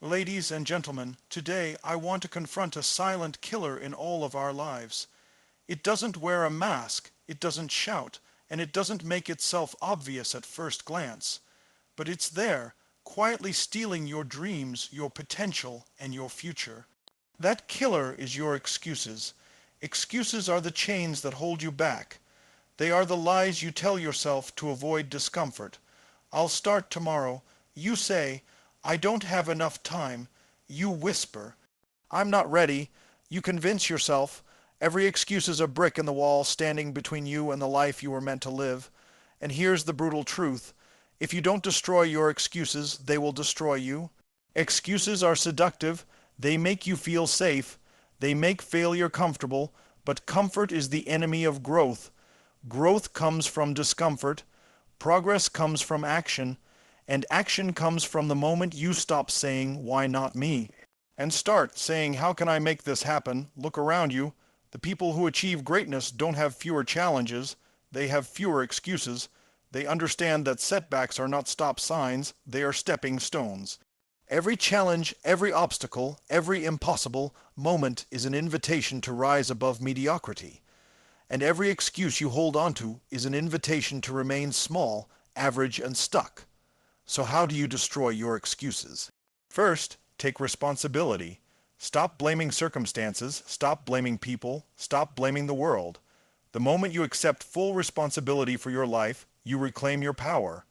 Ladies and gentlemen, today I want to confront a silent killer in all of our lives. It doesn't wear a mask, it doesn't shout, and it doesn't make itself obvious at first glance. But it's there, quietly stealing your dreams, your potential, and your future. That killer is your excuses. Excuses are the chains that hold you back. They are the lies you tell yourself to avoid discomfort. I'll start tomorrow. You say, I don't have enough time. You whisper, I'm not ready. You convince yourself. Every excuse is a brick in the wall standing between you and the life you were meant to live. And here's the brutal truth. If you don't destroy your excuses, they will destroy you. Excuses are seductive. They make you feel safe. They make failure comfortable. But comfort is the enemy of growth. Growth comes from discomfort. Progress comes from action. And action comes from the moment you stop saying, why not me? And start saying, how can I make this happen? Look around you. The people who achieve greatness don't have fewer challenges. They have fewer excuses. They understand that setbacks are not stop signs. They are stepping stones. Every challenge, every obstacle, every impossible moment is an invitation to rise above mediocrity. And every excuse you hold onto is an invitation to remain small, average, and stuck. So how do you destroy your excuses? First, take responsibility. Stop blaming circumstances, stop blaming people, stop blaming the world. The moment you accept full responsibility for your life, you reclaim your power.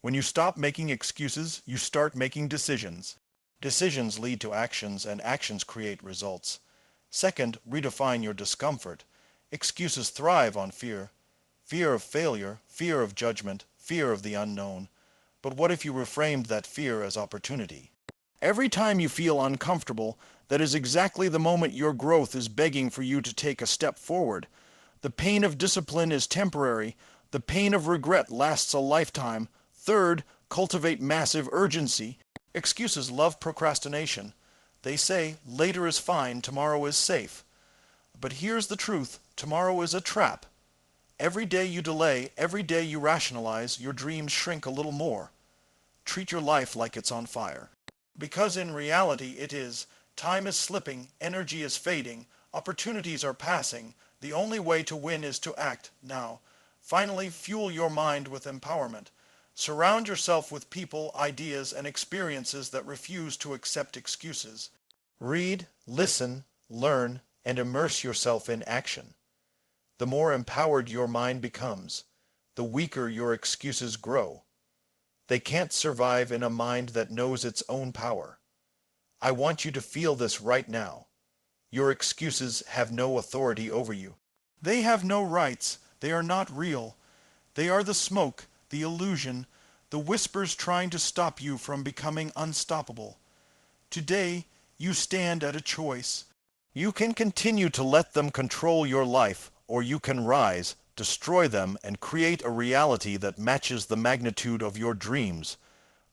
When you stop making excuses, you start making decisions. Decisions lead to actions, and actions create results. Second, redefine your discomfort. Excuses thrive on fear. Fear of failure, fear of judgment, fear of the unknown. But what if you reframed that fear as opportunity? Every time you feel uncomfortable, that is exactly the moment your growth is begging for you to take a step forward. The pain of discipline is temporary. The pain of regret lasts a lifetime. Third, cultivate massive urgency. Excuses love procrastination. They say, later is fine, tomorrow is safe. But here's the truth, tomorrow is a trap. Every day you delay, every day you rationalize, your dreams shrink a little more. Treat your life like it's on fire. Because in reality it is. Time is slipping, energy is fading, opportunities are passing. The only way to win is to act now. Finally, fuel your mind with empowerment. Surround yourself with people, ideas, and experiences that refuse to accept excuses. Read, listen, learn, and immerse yourself in action. The more empowered your mind becomes, the weaker your excuses grow. They can't survive in a mind that knows its own power. I want you to feel this right now. Your excuses have no authority over you. They have no rights. They are not real. They are the smoke, the illusion, the whispers trying to stop you from becoming unstoppable. Today, you stand at a choice. You can continue to let them control your life, or you can rise, destroy them, and create a reality that matches the magnitude of your dreams.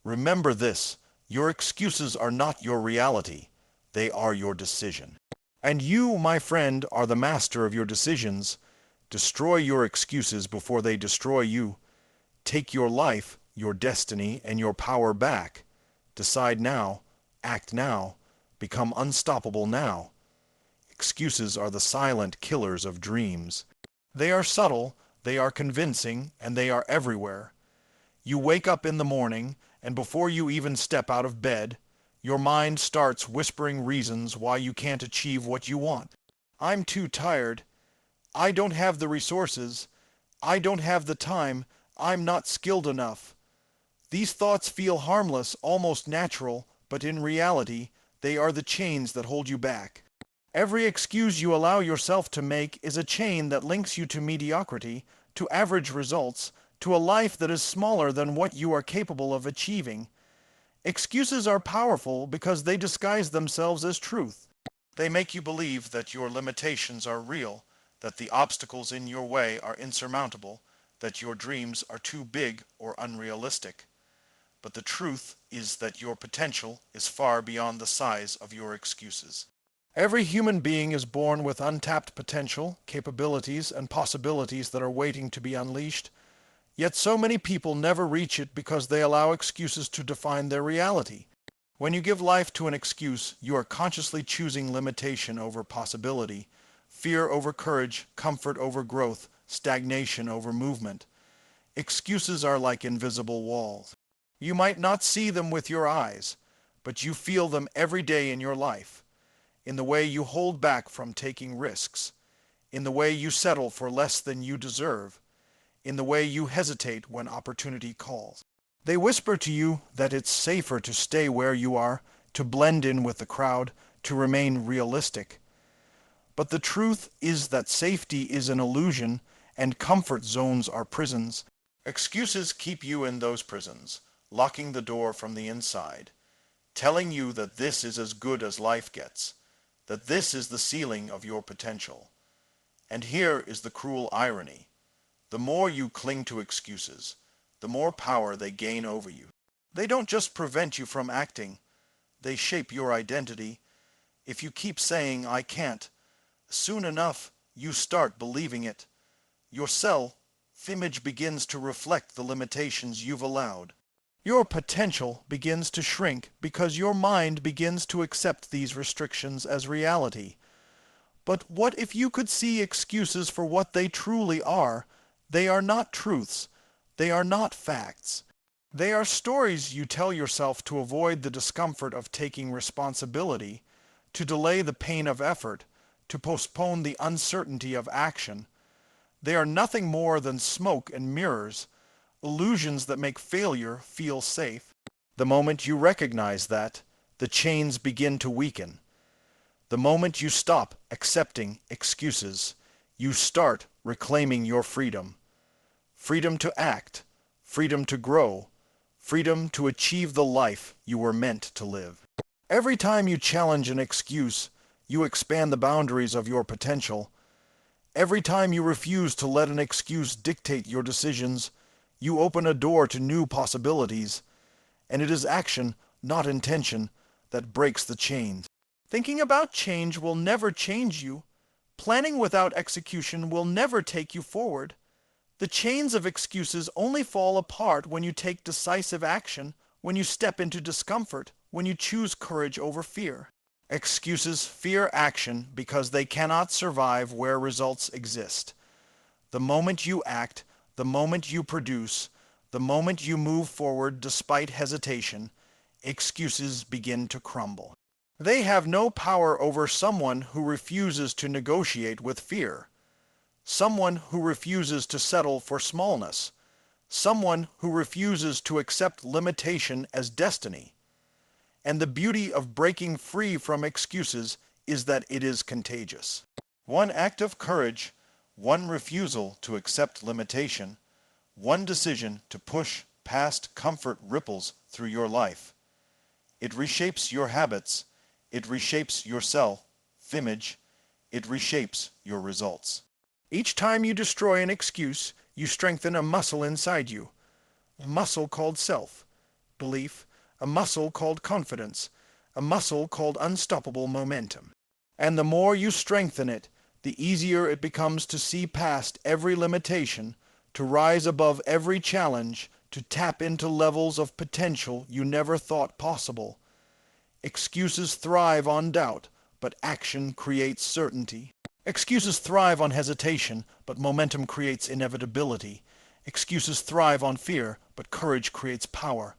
Remember this, your excuses are not your reality. They are your decision. And you, my friend, are the master of your decisions. Destroy your excuses before they destroy you. Take your life, your destiny, and your power back. Decide now, act now, become unstoppable now. Excuses are the silent killers of dreams. They are subtle, they are convincing, and they are everywhere. You wake up in the morning, and before you even step out of bed, your mind starts whispering reasons why you can't achieve what you want. I'm too tired. I don't have the resources. I don't have the time. I'm not skilled enough. These thoughts feel harmless, almost natural, but in reality, they are the chains that hold you back. Every excuse you allow yourself to make is a chain that links you to mediocrity, to average results, to a life that is smaller than what you are capable of achieving. Excuses are powerful because they disguise themselves as truth. They make you believe that your limitations are real, that the obstacles in your way are insurmountable, that your dreams are too big or unrealistic. But the truth is that your potential is far beyond the size of your excuses. Every human being is born with untapped potential, capabilities, and possibilities that are waiting to be unleashed. Yet so many people never reach it because they allow excuses to define their reality. When you give life to an excuse, you are consciously choosing limitation over possibility, fear over courage, comfort over growth, stagnation over movement. Excuses are like invisible walls. You might not see them with your eyes, but you feel them every day in your life, in the way you hold back from taking risks, in the way you settle for less than you deserve, in the way you hesitate when opportunity calls. They whisper to you that it's safer to stay where you are, to blend in with the crowd, to remain realistic. But the truth is that safety is an illusion and comfort zones are prisons. Excuses keep you in those prisons, locking the door from the inside, telling you that this is as good as life gets, that this is the ceiling of your potential. And here is the cruel irony. The more you cling to excuses, the more power they gain over you. They don't just prevent you from acting, they shape your identity. If you keep saying, "I can't," soon enough you start believing it. Your self-image begins to reflect the limitations you've allowed. Your potential begins to shrink because your mind begins to accept these restrictions as reality. But what if you could see excuses for what they truly are? They are not truths. They are not facts. They are stories you tell yourself to avoid the discomfort of taking responsibility, to delay the pain of effort, to postpone the uncertainty of action. They are nothing more than smoke and mirrors, illusions that make failure feel safe. The moment you recognize that, the chains begin to weaken. The moment you stop accepting excuses, you start reclaiming your freedom. Freedom to act, freedom to grow, freedom to achieve the life you were meant to live. Every time you challenge an excuse, you expand the boundaries of your potential. Every time you refuse to let an excuse dictate your decisions, you open a door to new possibilities. And it is action, not intention, that breaks the chains. Thinking about change will never change you. Planning without execution will never take you forward. The chains of excuses only fall apart when you take decisive action, when you step into discomfort, when you choose courage over fear. Excuses fear action because they cannot survive where results exist. The moment you act, the moment you produce, the moment you move forward despite hesitation, excuses begin to crumble. They have no power over someone who refuses to negotiate with fear. Someone who refuses to settle for smallness. Someone who refuses to accept limitation as destiny. And the beauty of breaking free from excuses is that it is contagious. One act of courage, one refusal to accept limitation, one decision to push past comfort ripples through your life. It reshapes your habits, it reshapes your self-image, it reshapes your results. Each time you destroy an excuse, you strengthen a muscle inside you. A muscle called self-belief, a muscle called confidence, a muscle called unstoppable momentum. And the more you strengthen it, the easier it becomes to see past every limitation, to rise above every challenge, to tap into levels of potential you never thought possible. Excuses thrive on doubt, but action creates certainty. Excuses thrive on hesitation, but momentum creates inevitability. Excuses thrive on fear, but courage creates power.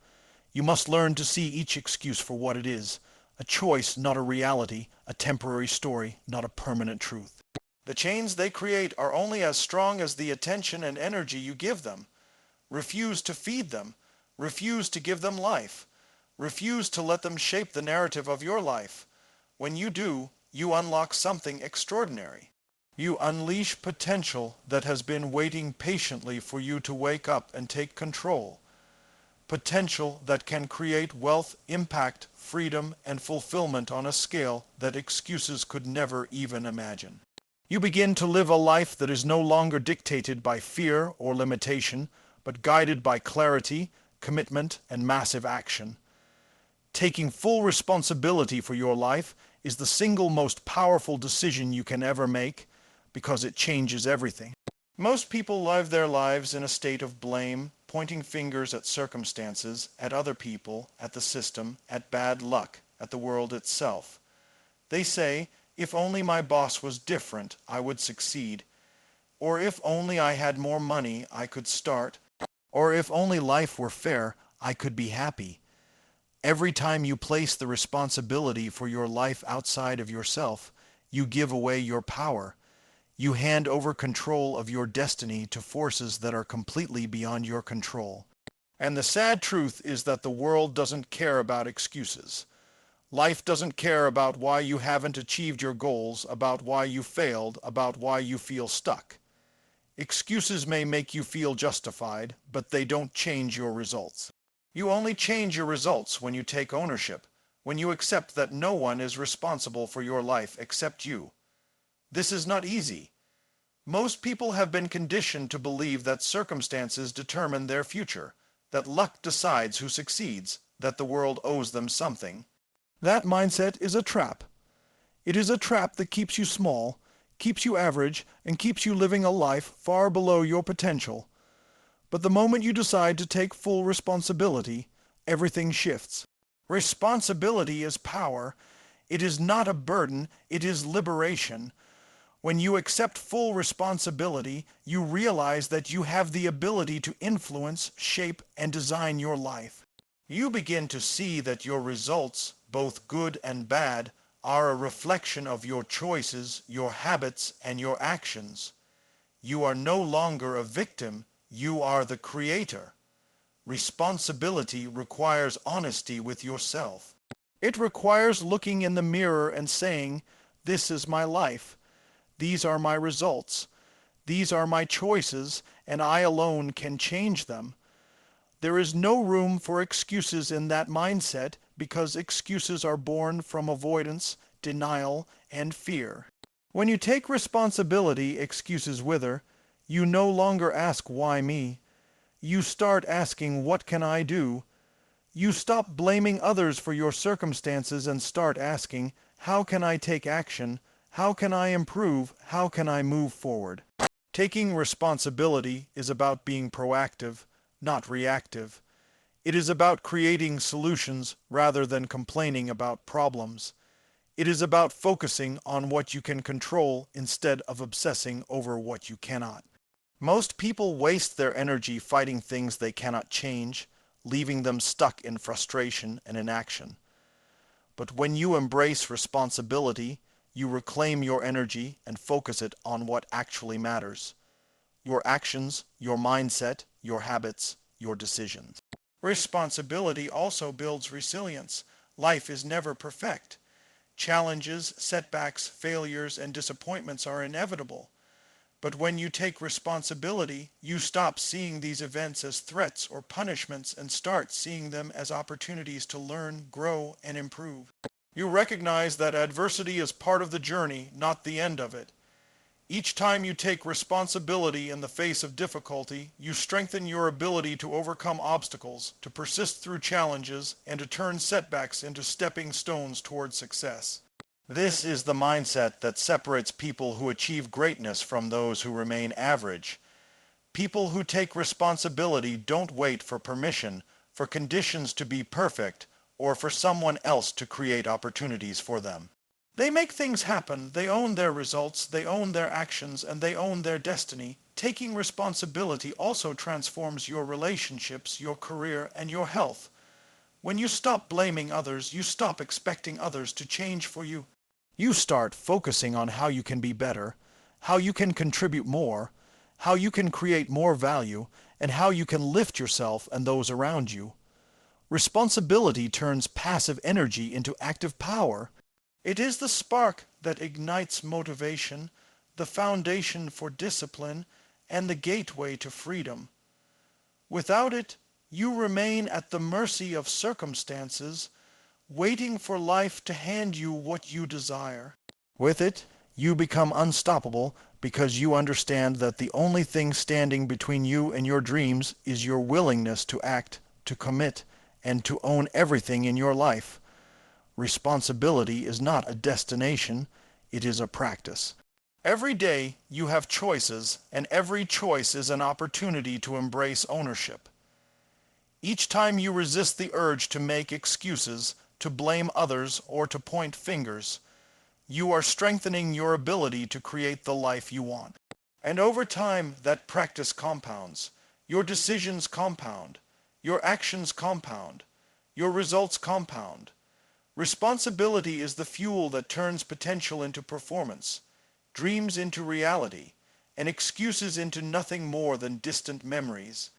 You must learn to see each excuse for what it is, a choice, not a reality, a temporary story, not a permanent truth. The chains they create are only as strong as the attention and energy you give them. Refuse to feed them. Refuse to give them life. Refuse to let them shape the narrative of your life. When you do, you unlock something extraordinary. You unleash potential that has been waiting patiently for you to wake up and take control. Potential that can create wealth, impact, freedom, and fulfillment on a scale that excuses could never even imagine. You begin to live a life that is no longer dictated by fear or limitation, but guided by clarity, commitment, and massive action. Taking full responsibility for your life is the single most powerful decision you can ever make because it changes everything. Most people live their lives in a state of blame, pointing fingers at circumstances, at other people, at the system, at bad luck, at the world itself. They say, if only my boss was different, I would succeed. Or if only I had more money, I could start. Or if only life were fair, I could be happy. Every time you place the responsibility for your life outside of yourself, you give away your power. You hand over control of your destiny to forces that are completely beyond your control. And the sad truth is that the world doesn't care about excuses. Life doesn't care about why you haven't achieved your goals, about why you failed, about why you feel stuck. Excuses may make you feel justified, but they don't change your results. You only change your results when you take ownership, when you accept that no one is responsible for your life except you. This is not easy. Most people have been conditioned to believe that circumstances determine their future, that luck decides who succeeds, that the world owes them something. That mindset is a trap. It is a trap that keeps you small, keeps you average, and keeps you living a life far below your potential. But the moment you decide to take full responsibility, everything shifts. Responsibility is power. It is not a burden, it is liberation. When you accept full responsibility, you realize that you have the ability to influence, shape, and design your life. You begin to see that your results, both good and bad, are a reflection of your choices, your habits, and your actions. You are no longer a victim, you are the creator. Responsibility requires honesty with yourself. It requires looking in the mirror and saying, "This is my life. These are my results. These are my choices, and I alone can change them." There is no room for excuses in that mindset because excuses are born from avoidance, denial, and fear. When you take responsibility, excuses wither. You no longer ask, "Why me?" You start asking, "What can I do?" You stop blaming others for your circumstances and start asking, "How can I take action? How can I improve? How can I move forward?" Taking responsibility is about being proactive, not reactive. It is about creating solutions rather than complaining about problems. It is about focusing on what you can control instead of obsessing over what you cannot. Most people waste their energy fighting things they cannot change, leaving them stuck in frustration and inaction. But when you embrace responsibility, you reclaim your energy and focus it on what actually matters: your actions, your mindset, your habits, your decisions. Responsibility also builds resilience. Life is never perfect. Challenges, setbacks, failures, and disappointments are inevitable. But when you take responsibility, you stop seeing these events as threats or punishments and start seeing them as opportunities to learn, grow, and improve. You recognize that adversity is part of the journey, not the end of it. Each time you take responsibility in the face of difficulty, you strengthen your ability to overcome obstacles, to persist through challenges, and to turn setbacks into stepping stones toward success. This is the mindset that separates people who achieve greatness from those who remain average. People who take responsibility don't wait for permission, for conditions to be perfect, or for someone else to create opportunities for them. They make things happen, they own their results, they own their actions, and they own their destiny. Taking responsibility also transforms your relationships, your career, and your health. When you stop blaming others, you stop expecting others to change for you. You start focusing on how you can be better, how you can contribute more, how you can create more value, and how you can lift yourself and those around you. Responsibility turns passive energy into active power. It is the spark that ignites motivation, the foundation for discipline, and the gateway to freedom. Without it, you remain at the mercy of circumstances, waiting for life to hand you what you desire. With it, you become unstoppable because you understand that the only thing standing between you and your dreams is your willingness to act, to commit, and to own everything in your life. Responsibility is not a destination, it is a practice. Every day you have choices, and every choice is an opportunity to embrace ownership. Each time you resist the urge to make excuses, to blame others, or to point fingers, you are strengthening your ability to create the life you want. And over time, that practice compounds. Your decisions compound. Your actions compound. Your results compound. Responsibility is the fuel that turns potential into performance, dreams into reality, and excuses into nothing more than distant memories.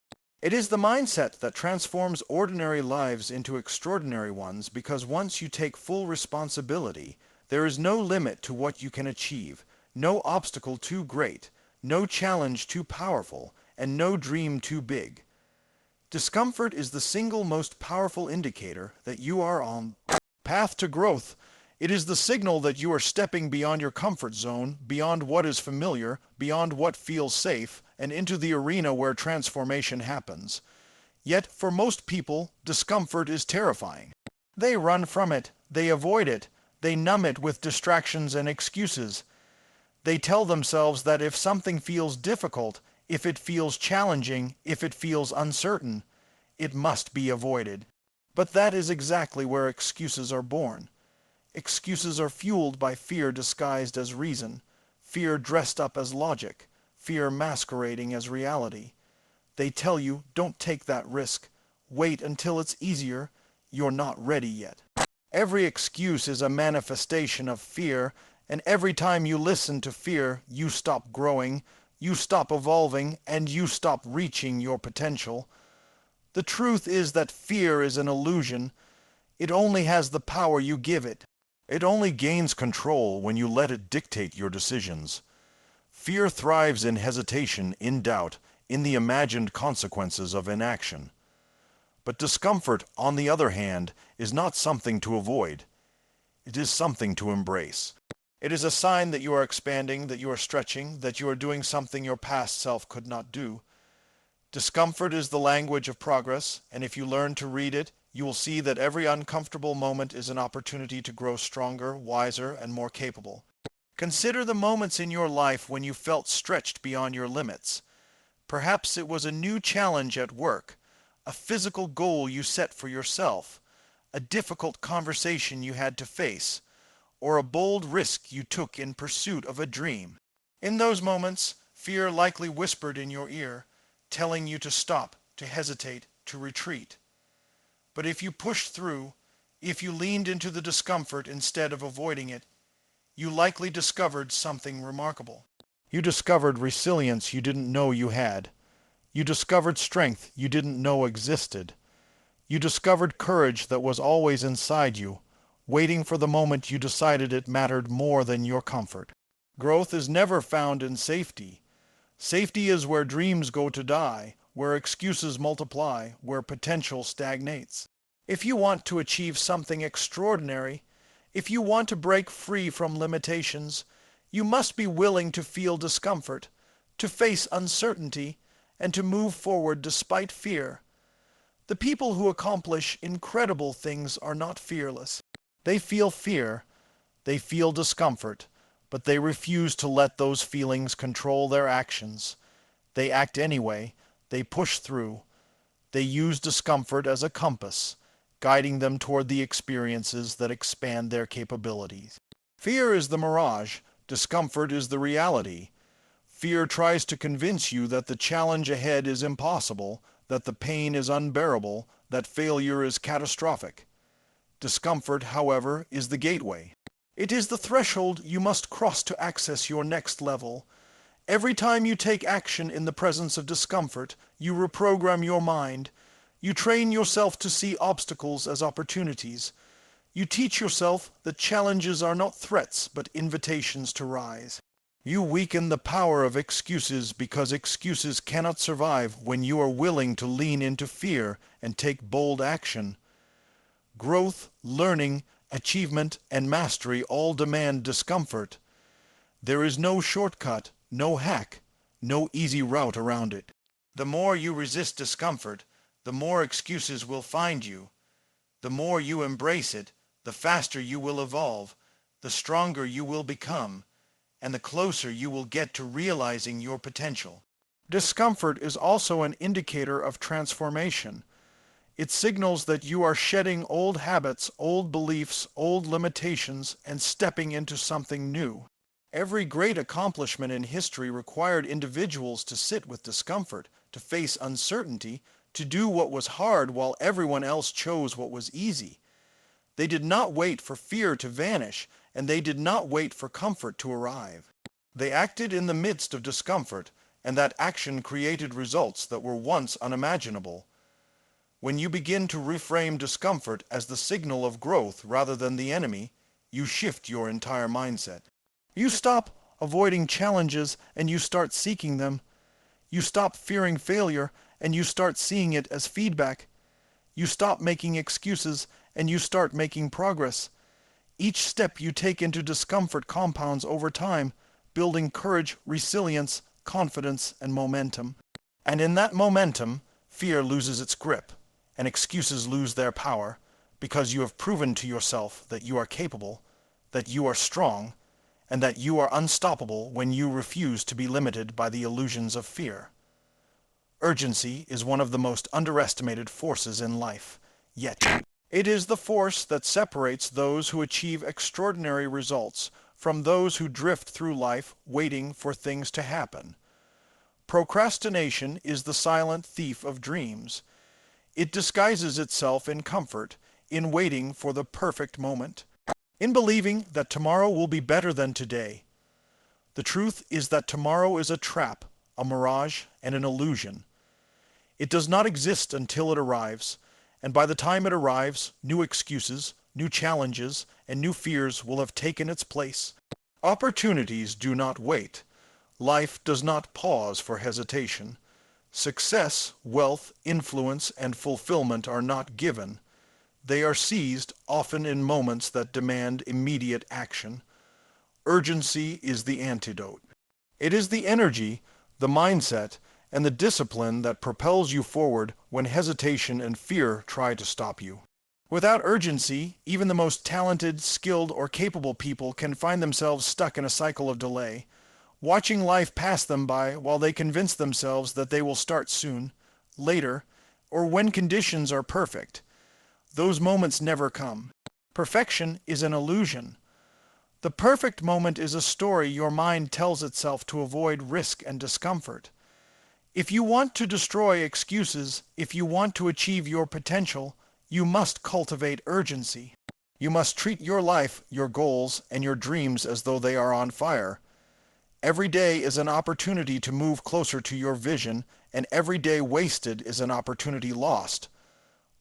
It is the mindset that transforms ordinary lives into extraordinary ones, because once you take full responsibility, there is no limit to what you can achieve, no obstacle too great, no challenge too powerful, and no dream too big. Discomfort is the single most powerful indicator that you are on path to growth. It is the signal that you are stepping beyond your comfort zone, beyond what is familiar, beyond what feels safe, and into the arena where transformation happens. Yet, for most people, discomfort is terrifying. They run from it, they avoid it, they numb it with distractions and excuses. They tell themselves that if something feels difficult, if it feels challenging, if it feels uncertain, it must be avoided. But that is exactly where excuses are born. Excuses are fueled by fear disguised as reason, fear dressed up as logic, fear masquerading as reality. They tell you, don't take that risk. Wait until it's easier. You're not ready yet. Every excuse is a manifestation of fear, and every time you listen to fear, you stop growing, you stop evolving, and you stop reaching your potential. The truth is that fear is an illusion. It only has the power you give it. It only gains control when you let it dictate your decisions. Fear thrives in hesitation, in doubt, in the imagined consequences of inaction. But discomfort, on the other hand, is not something to avoid. It is something to embrace. It is a sign that you are expanding, that you are stretching, that you are doing something your past self could not do. Discomfort is the language of progress, and if you learn to read it, you will see that every uncomfortable moment is an opportunity to grow stronger, wiser, and more capable. Consider the moments in your life when you felt stretched beyond your limits. Perhaps it was a new challenge at work, a physical goal you set for yourself, a difficult conversation you had to face, or a bold risk you took in pursuit of a dream. In those moments, fear likely whispered in your ear, telling you to stop, to hesitate, to retreat. But if you pushed through, if you leaned into the discomfort instead of avoiding it, you likely discovered something remarkable. You discovered resilience you didn't know you had. You discovered strength you didn't know existed. You discovered courage that was always inside you, waiting for the moment you decided it mattered more than your comfort. Growth is never found in safety. Safety is where dreams go to die, where excuses multiply, where potential stagnates. If you want to achieve something extraordinary, if you want to break free from limitations, you must be willing to feel discomfort, to face uncertainty, and to move forward despite fear. The people who accomplish incredible things are not fearless. They feel fear, they feel discomfort, but they refuse to let those feelings control their actions. They act anyway, they push through. They use discomfort as a compass, guiding them toward the experiences that expand their capabilities. Fear is the mirage, discomfort is the reality. Fear tries to convince you that the challenge ahead is impossible, that the pain is unbearable, that failure is catastrophic. Discomfort, however, is the gateway. It is the threshold you must cross to access your next level. Every time you take action in the presence of discomfort, you reprogram your mind. You train yourself to see obstacles as opportunities. You teach yourself that challenges are not threats, but invitations to rise. You weaken the power of excuses, because excuses cannot survive when you are willing to lean into fear and take bold action. Growth, learning, achievement, and mastery all demand discomfort. There is no shortcut, no hack, no easy route around it. The more you resist discomfort, the more excuses will find you. The more you embrace it, the faster you will evolve, the stronger you will become. and the closer you will get to realizing your potential. Discomfort is also an indicator of transformation. It signals that you are shedding old habits, old beliefs, old limitations, and stepping into something new. Every great accomplishment in history required individuals to sit with discomfort, to face uncertainty, to do what was hard while everyone else chose what was easy. They did not wait for fear to vanish, and they did not wait for comfort to arrive. They acted in the midst of discomfort, and that action created results that were once unimaginable. When you begin to reframe discomfort as the signal of growth rather than the enemy, you shift your entire mindset. You stop avoiding challenges and you start seeking them. You stop fearing failure and you start seeing it as feedback. You stop making excuses and you start making progress. Each step you take into discomfort compounds over time, building courage, resilience, confidence, and momentum. And in that momentum, fear loses its grip, and excuses lose their power, because you have proven to yourself that you are capable, that you are strong, and that you are unstoppable when you refuse to be limited by the illusions of fear. Urgency is one of the most underestimated forces in life, yet it is the force that separates those who achieve extraordinary results from those who drift through life waiting for things to happen. Procrastination is the silent thief of dreams. It disguises itself in comfort, in waiting for the perfect moment, in believing that tomorrow will be better than today. The truth is that tomorrow is a trap, a mirage, and an illusion. It does not exist until it arrives, and by the time it arrives, new excuses, new challenges, and new fears will have taken its place. Opportunities do not wait. Life does not pause for hesitation. Success, wealth, influence, and fulfillment are not given. They are seized, often in moments that demand immediate action. Urgency is the antidote. It is the energy, the mindset, and the discipline that propels you forward when hesitation and fear try to stop you. Without urgency, even the most talented, skilled, or capable people can find themselves stuck in a cycle of delay, watching life pass them by while they convince themselves that they will start soon, later, or when conditions are perfect. Those moments never come. Perfection is an illusion. The perfect moment is a story your mind tells itself to avoid risk and discomfort. If you want to destroy excuses, if you want to achieve your potential, you must cultivate urgency. You must treat your life, your goals, and your dreams as though they are on fire. Every day is an opportunity to move closer to your vision, and every day wasted is an opportunity lost.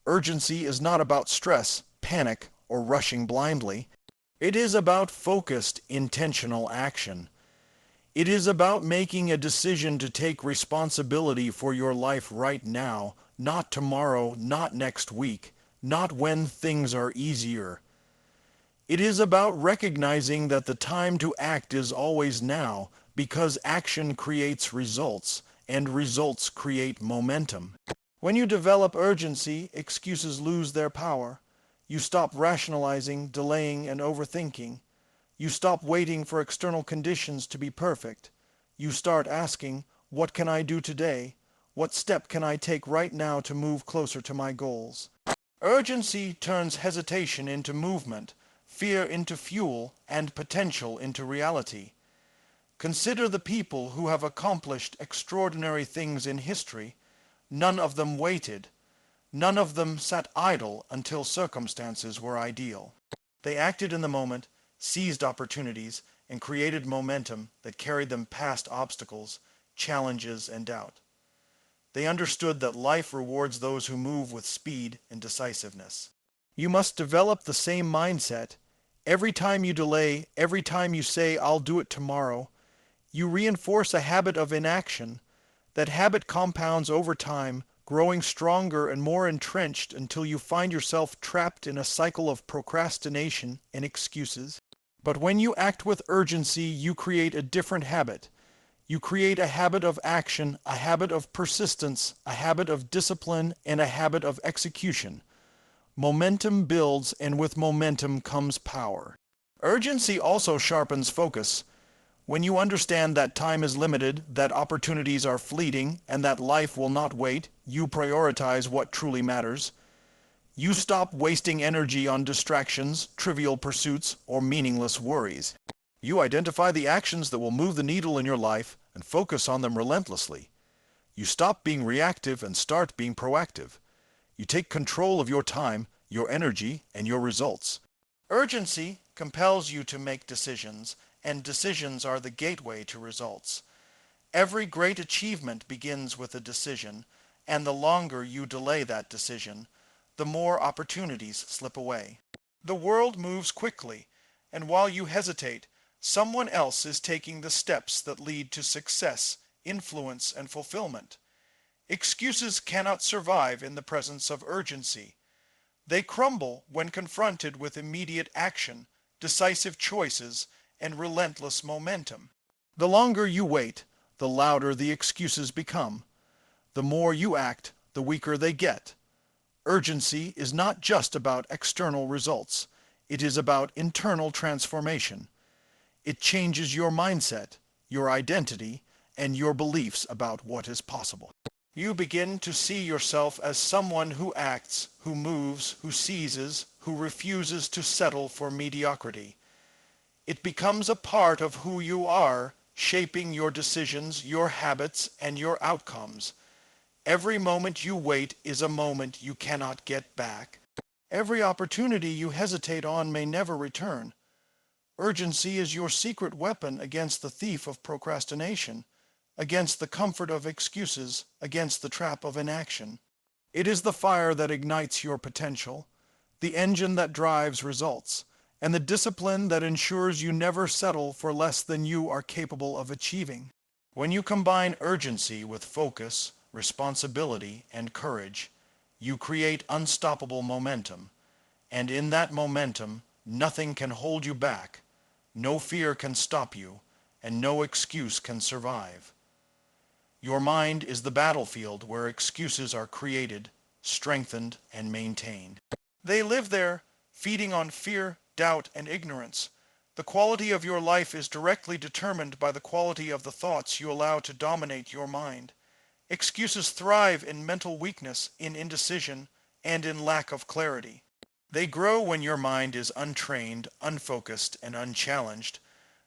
Urgency is not about stress, panic, or rushing blindly. It is about focused, intentional action. It is about making a decision to take responsibility for your life right now, not tomorrow, not next week, not when things are easier. It is about recognizing that the time to act is always now, because action creates results, and results create momentum. When you develop urgency, excuses lose their power. You stop rationalizing, delaying, and overthinking. You stop waiting for external conditions to be perfect. You start asking, what can I do today? What step can I take right now to move closer to my goals? Urgency turns hesitation into movement, fear into fuel, and potential into reality. Consider the people who have accomplished extraordinary things in history. None of them waited. None of them sat idle until circumstances were ideal. They acted in the moment, seized opportunities, and created momentum that carried them past obstacles, challenges, and doubt. They understood that life rewards those who move with speed and decisiveness. You must develop the same mindset. Every time you delay, every time you say, "I'll do it tomorrow," you reinforce a habit of inaction. That habit compounds over time, growing stronger and more entrenched until you find yourself trapped in a cycle of procrastination and excuses. But when you act with urgency, you create a different habit. You create a habit of action, a habit of persistence, a habit of discipline, and a habit of execution. Momentum builds, and with momentum comes power. Urgency also sharpens focus. When you understand that time is limited, that opportunities are fleeting, and that life will not wait, you prioritize what truly matters. You stop wasting energy on distractions, trivial pursuits, or meaningless worries. You identify the actions that will move the needle in your life and focus on them relentlessly. You stop being reactive and start being proactive. You take control of your time, your energy, and your results. Urgency compels you to make decisions, and decisions are the gateway to results. Every great achievement begins with a decision, and the longer you delay that decision, the more opportunities slip away. The world moves quickly, and while you hesitate, someone else is taking the steps that lead to success, influence, and fulfillment. Excuses cannot survive in the presence of urgency. They crumble when confronted with immediate action, decisive choices, and relentless momentum. The longer you wait, the louder the excuses become. The more you act, the weaker they get. Urgency is not just about external results. It is about internal transformation. It changes your mindset, your identity, and your beliefs about what is possible. You begin to see yourself as someone who acts, who moves, who seizes, who refuses to settle for mediocrity. It becomes a part of who you are, shaping your decisions, your habits, and your outcomes. Every moment you wait is a moment you cannot get back. Every opportunity you hesitate on may never return. Urgency is your secret weapon against the thief of procrastination, against the comfort of excuses, against the trap of inaction. It is the fire that ignites your potential, the engine that drives results, and the discipline that ensures you never settle for less than you are capable of achieving. When you combine urgency with focus, responsibility, and courage, you create unstoppable momentum, and in that momentum, nothing can hold you back, no fear can stop you, and no excuse can survive. Your mind is the battlefield where excuses are created, strengthened, and maintained. They live there, feeding on fear, doubt, and ignorance. The quality of your life is directly determined by the quality of the thoughts you allow to dominate your mind. Excuses thrive in mental weakness, in indecision, and in lack of clarity. They grow when your mind is untrained, unfocused, and unchallenged.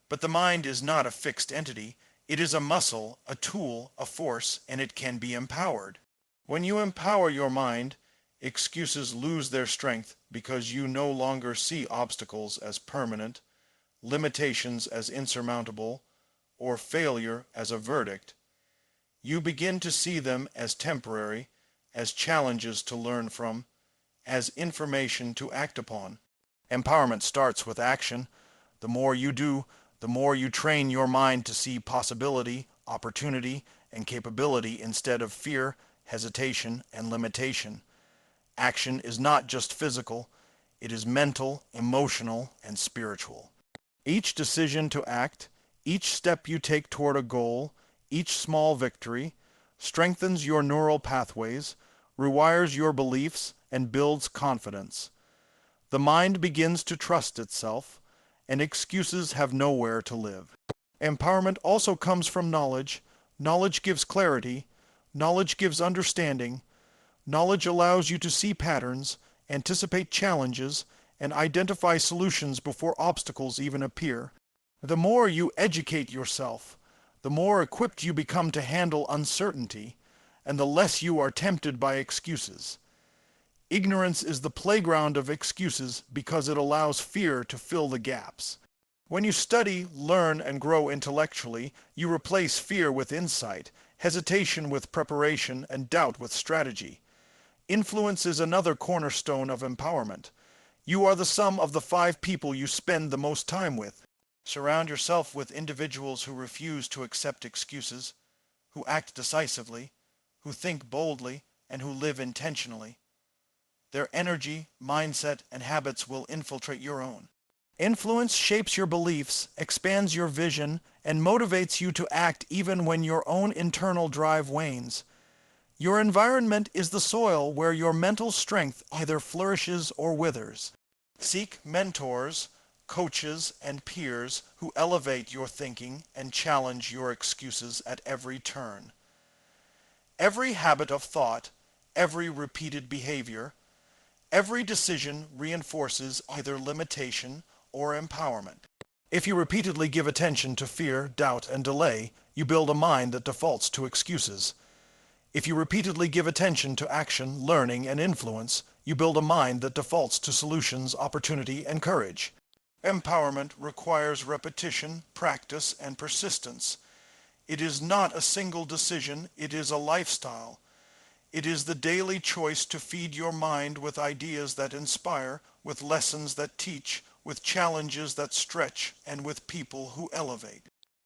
But the mind is not a fixed entity. It is a muscle, a tool, a force, and it can be empowered. When you empower your mind, excuses lose their strength because you no longer see obstacles as permanent, limitations as insurmountable, or failure as a verdict. You begin to see them as temporary, as challenges to learn from, as information to act upon. Empowerment starts with action. The more you do, the more you train your mind to see possibility, opportunity, and capability instead of fear, hesitation, and limitation. Action is not just physical, it is mental, emotional, and spiritual. Each decision to act, each step you take toward a goal, each small victory, strengthens your neural pathways, rewires your beliefs, and builds confidence. The mind begins to trust itself, and excuses have nowhere to live. Empowerment also comes from knowledge. Knowledge gives clarity. Knowledge gives understanding. Knowledge allows you to see patterns, anticipate challenges, and identify solutions before obstacles even appear. The more you educate yourself, the more equipped you become to handle uncertainty, and the less you are tempted by excuses. Ignorance is the playground of excuses because it allows fear to fill the gaps. When you study, learn, and grow intellectually, you replace fear with insight, hesitation with preparation, and doubt with strategy. Influence is another cornerstone of empowerment. You are the sum of the 5 people you spend the most time with. Surround yourself with individuals who refuse to accept excuses, who act decisively, who think boldly, and who live intentionally. Their energy, mindset, and habits will infiltrate your own. Influence shapes your beliefs, expands your vision, and motivates you to act even when your own internal drive wanes. Your environment is the soil where your mental strength either flourishes or withers. Seek mentors, coaches, and peers who elevate your thinking and challenge your excuses at every turn. Every habit of thought, every repeated behavior, every decision reinforces either limitation or empowerment. If you repeatedly give attention to fear, doubt, and delay, you build a mind that defaults to excuses. If you repeatedly give attention to action, learning, and influence, you build a mind that defaults to solutions, opportunity, and courage. Empowerment requires repetition, practice, and persistence. It is not a single decision, it is a lifestyle. It is the daily choice to feed your mind with ideas that inspire, with lessons that teach, with challenges that stretch, and with people who elevate.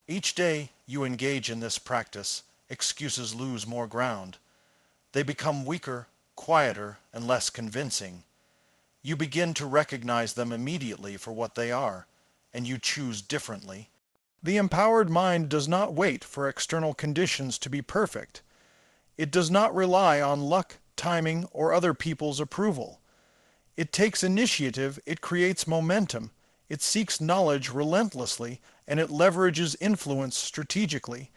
Each day you engage in this practice, excuses lose more ground. They become weaker, quieter, and less convincing. You begin to recognize them immediately for what they are, and you choose differently. The empowered mind does not wait for external conditions to be perfect. It does not rely on luck, timing, or other people's approval. It takes initiative, it creates momentum, it seeks knowledge relentlessly, and it leverages influence strategically.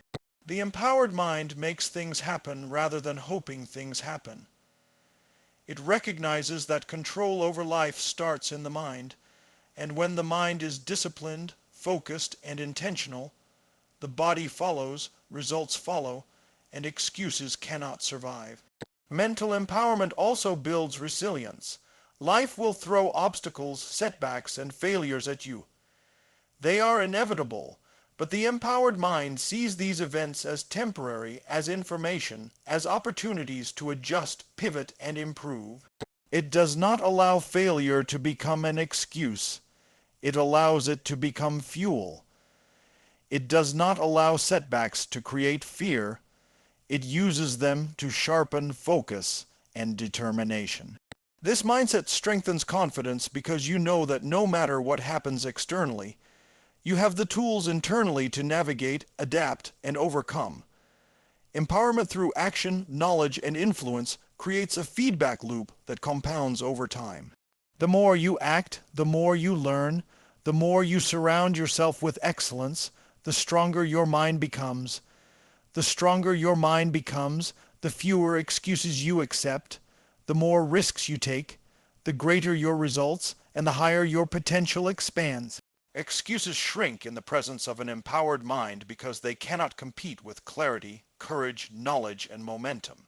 The empowered mind makes things happen rather than hoping things happen. It recognizes that control over life starts in the mind, and when the mind is disciplined, focused, and intentional, the body follows, results follow, and excuses cannot survive. Mental empowerment also builds resilience. Life will throw obstacles, setbacks, and failures at you. They are inevitable, but the empowered mind sees these events as temporary, as information, as opportunities to adjust, pivot, and improve. It does not allow failure to become an excuse. It allows it to become fuel. It does not allow setbacks to create fear. It uses them to sharpen focus and determination. This mindset strengthens confidence because you know that no matter what happens externally, you have the tools internally to navigate, adapt, and overcome. Empowerment through action, knowledge, and influence creates a feedback loop that compounds over time. The more you act, the more you learn, the more you surround yourself with excellence, the stronger your mind becomes. The stronger your mind becomes, the fewer excuses you accept, the more risks you take, the greater your results, and the higher your potential expands. Excuses shrink in the presence of an empowered mind because they cannot compete with clarity, courage, knowledge, and momentum.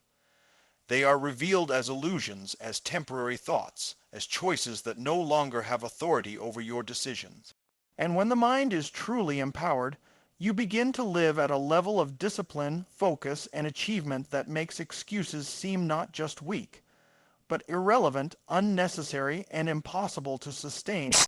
They are revealed as illusions, as temporary thoughts, as choices that no longer have authority over your decisions. And when the mind is truly empowered, you begin to live at a level of discipline, focus, and achievement that makes excuses seem not just weak, but irrelevant, unnecessary, and impossible to sustain.